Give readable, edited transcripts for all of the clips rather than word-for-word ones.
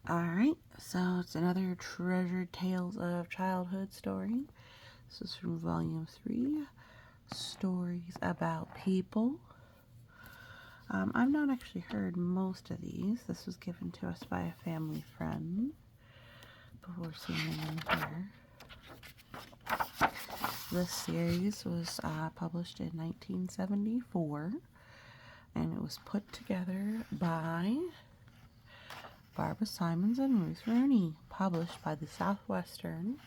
Alright, so it's another Treasured Tales of Childhood story. This is from Volume 3, Stories About People. I've not actually heard most of these. This was given to us by a family friend before seeing them in here. This series was published in 1974, and it was put together by Barbara Simons and Ruth Rooney, published by the Southwestern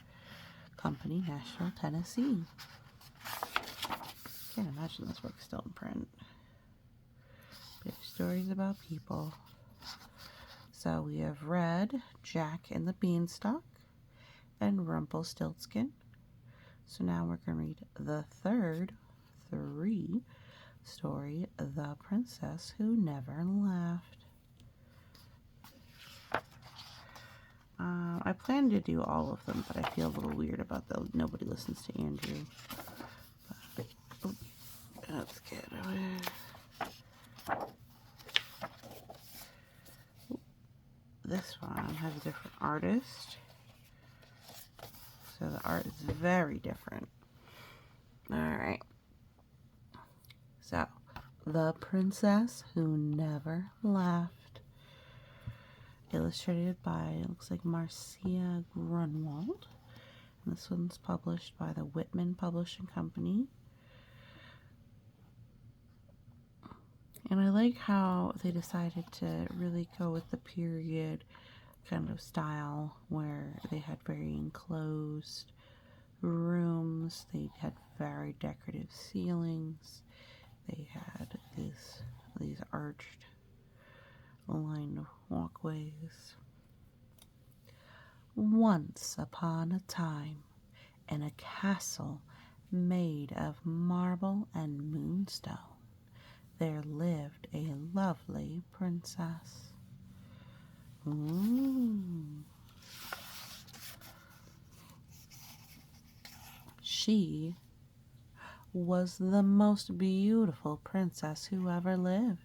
Company, Nashville, Tennessee. Can't imagine this book's still in print. Big stories about people. So we have read Jack and the Beanstalk and Rumpelstiltskin. So now we're going to read the third three story, The Princess Who Never Laughed. I plan to do all of them, but I feel a little weird about the nobody listens to Andrew. But, oh, let's get away. This one has a different artist. So the art is very different. Alright. So, The Princess Who Never Laughed. Illustrated by, it looks like, Marcia Grunewald. And this one's published by the Whitman Publishing Company. And I like how they decided to really go with the period kind of style where they had very enclosed rooms. They had very decorative ceilings. They had these arched lined walkways. Once upon a time, in a castle made of marble and moonstone, there lived a lovely princess. She was the most beautiful princess who ever lived,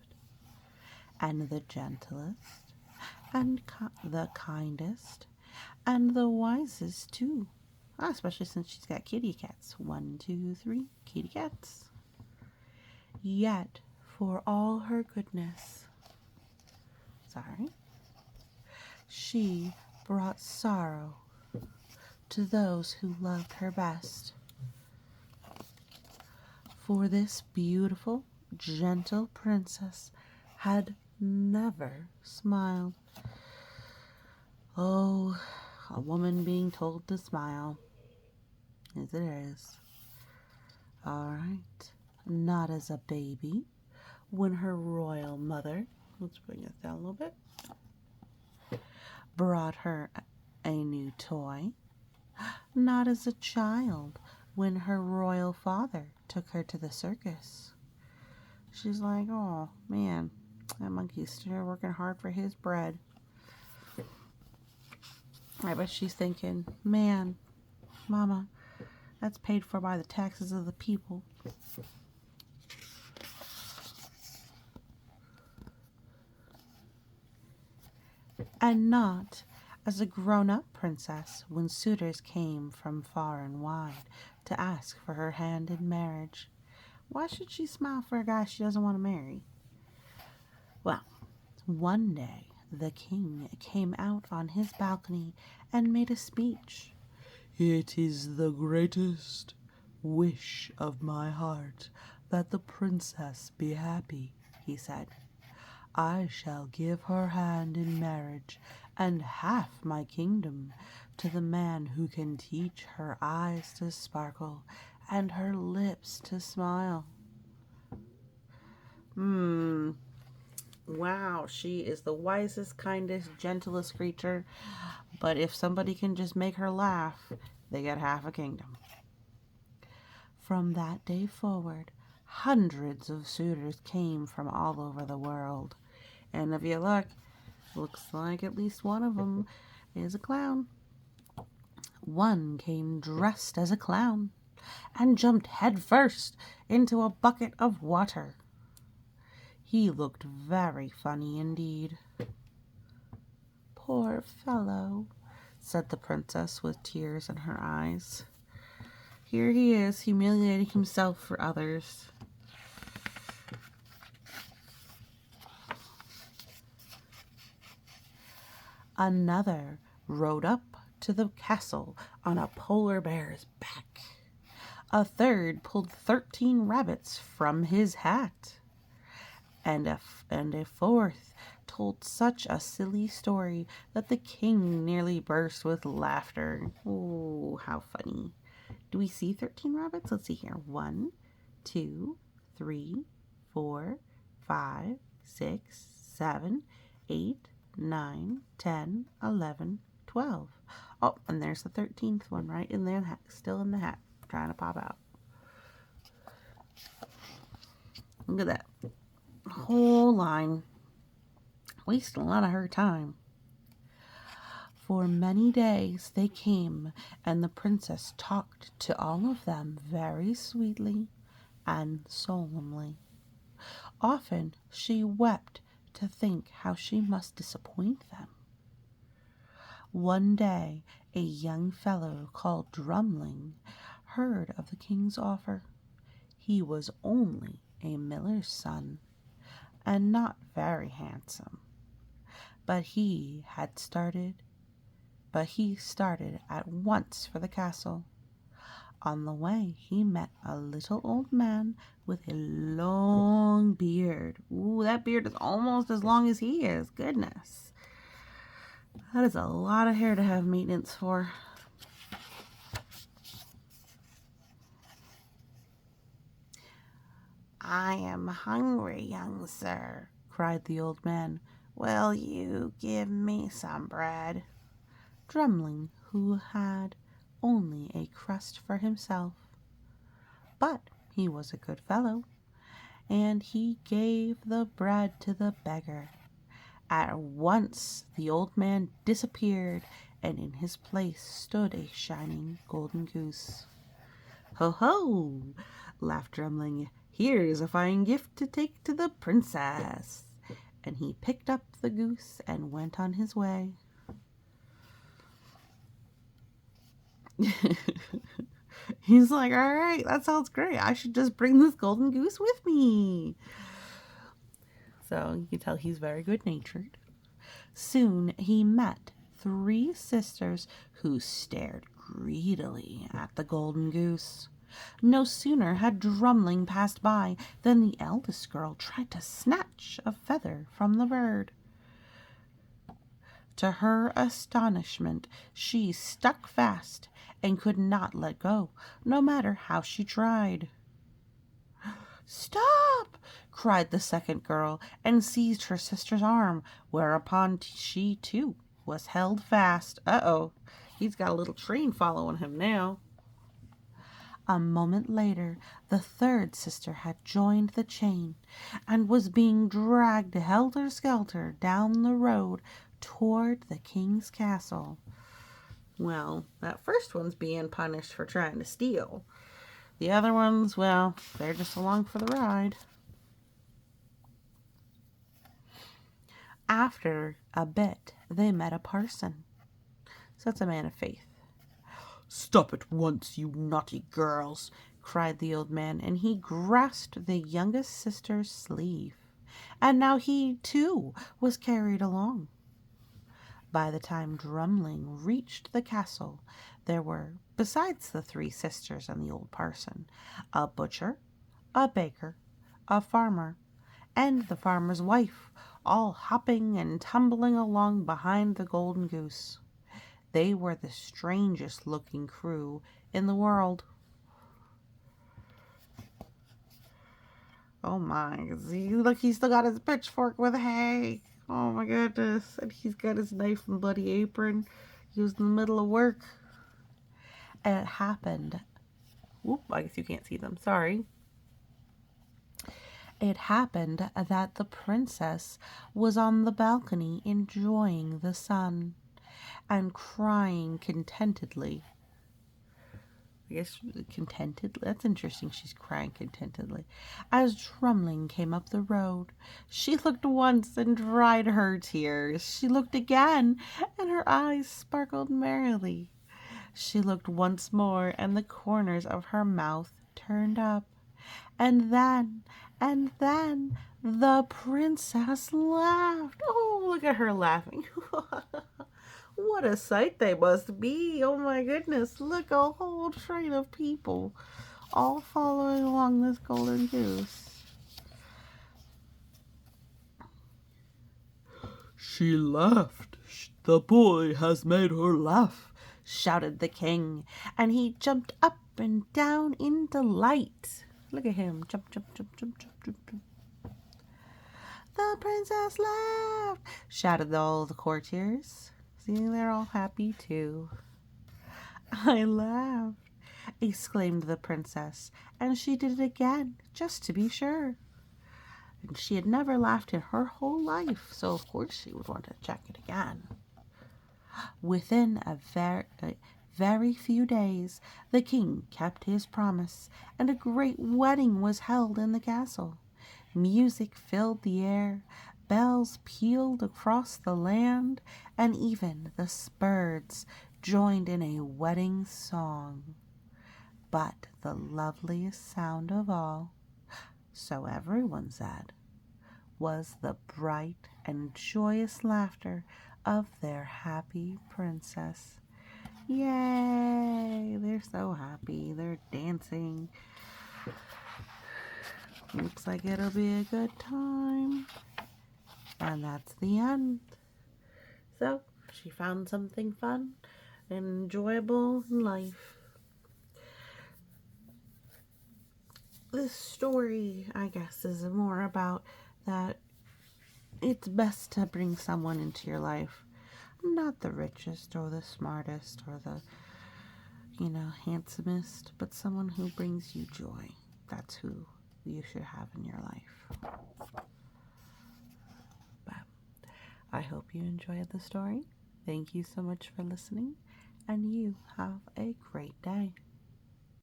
and the gentlest, and the kindest, and the wisest too. Especially since she's got kitty cats. 1, 2, 3 kitty cats. Yet, for all her goodness, she brought sorrow to those who loved her best. For this beautiful, gentle princess had never smiled. Oh, a woman being told to smile. As it is. Alright. Not as a baby, when her royal mother, let's bring it down a little bit, brought her a new toy. Not as a child, when her royal father took her to the circus. She's like, oh man, that monkey's still working hard for his bread. I bet she's thinking, man, Mama, that's paid for by the taxes of the people. And not as a grown-up princess when suitors came from far and wide to ask for her hand in marriage. Why should she smile for a guy she doesn't want to marry? Well, one day the king came out on his balcony and made a speech. It is the greatest wish of my heart that the princess be happy, he said. I shall give her hand in marriage and half my kingdom to the man who can teach her eyes to sparkle and her lips to smile. Wow, she is the wisest, kindest, gentlest creature. But if somebody can just make her laugh, they get half a kingdom. From that day forward, hundreds of suitors came from all over the world. And if you look, looks like at least one of them is a clown. One came dressed as a clown and jumped headfirst into a bucket of water. He looked very funny indeed. poor fellow," said the princess with tears in her eyes. "Here he is, humiliating himself for others." Another rode up to the castle on a polar bear's back. A third pulled 13 rabbits from his hat. And a fourth told such a silly story that the king nearly burst with laughter. Oh, how funny. Do we see 13 rabbits? Let's see here. 1, 2, 3, 4, 5, 6, 7, 8, 9, 10, 11, 12. Oh, and there's the 13th one right in there, still in the hat, trying to pop out. Look at that. Whole line. Wasting a lot of her time. For many days they came, and the princess talked to all of them very sweetly and solemnly. Often she wept to think how she must disappoint them. One day a young fellow called Drumling heard of the king's offer. He was only a miller's son, and not very handsome. But he started at once for the castle. On the way, he met a little old man with a long beard. Ooh, that beard is almost as long as he is. Goodness. That is a lot of hair to have maintenance for. "I am hungry, young sir," cried the old man. "Will you give me some bread?" Drumling, who had only a crust for himself. But he was a good fellow, and he gave the bread to the beggar. At once the old man disappeared, and in his place stood a shining golden goose. "Ho, ho!" laughed Drumling. "Here's a fine gift to take to the princess." And he picked up the goose and went on his way. He's like, "All right, that sounds great. I should just bring this golden goose with me." So you can tell he's very good-natured. Soon he met 3 sisters who stared greedily at the golden goose. No sooner had Drumling passed by than the eldest girl tried to snatch a feather from the bird. To her astonishment, she stuck fast and could not let go, no matter how she tried. "Stop!" cried the second girl, and seized her sister's arm, whereupon she too was held fast. Uh-oh, he's got a little train following him now. A moment later, the third sister had joined the chain and was being dragged helter-skelter down the road toward the king's castle. Well, that first one's being punished for trying to steal. The other ones, well, they're just along for the ride. After a bit, they met a parson. So that's a man of faith. "Stop at once, you naughty girls," cried the old man, and he grasped the youngest sister's sleeve. And now he, too, was carried along. By the time Drumling reached the castle, there were, besides the 3 sisters and the old parson, a butcher, a baker, a farmer, and the farmer's wife, all hopping and tumbling along behind the golden goose. They were the strangest looking crew in the world. Oh my, see, look, he's still got his pitchfork with hay. Oh my goodness, and he's got his knife and bloody apron. He was in the middle of work. And it happened, I guess you can't see them, sorry. It happened that the princess was on the balcony enjoying the sun and crying contentedly. I guess contented. That's interesting. She's crying contentedly. As Drumling came up the road, she looked once and dried her tears. She looked again, and her eyes sparkled merrily. She looked once more, and the corners of her mouth turned up. And then, the princess laughed. Oh, look at her laughing. What a sight they must be. Oh my goodness. Look, a whole train of people all following along this golden goose. She laughed. The boy has made her laugh, shouted the king, and he jumped up and down in delight. Look at him. Jump, jump, jump, jump, jump, jump, jump. The princess laughed, shouted all the courtiers. See, they're all happy too. I laughed, exclaimed the princess, and she did it again, just to be sure. And she had never laughed in her whole life, so of course she would want to check it again. Within a very few days, the king kept his promise, and a great wedding was held in the castle. Music filled the air, bells pealed across the land, and even the birds joined in a wedding song. But the loveliest sound of all, so everyone said, was the bright and joyous laughter of their happy princess. Yay! They're so happy. They're dancing. Looks like it'll be a good time. And that's the end. So, she found something fun and enjoyable in life. This story, I guess, is more about that it's best to bring someone into your life. Not the richest or the smartest or the, handsomest, but someone who brings you joy. That's who you should have in your life. But I hope you enjoyed the story. Thank you so much for listening, and you have a great day.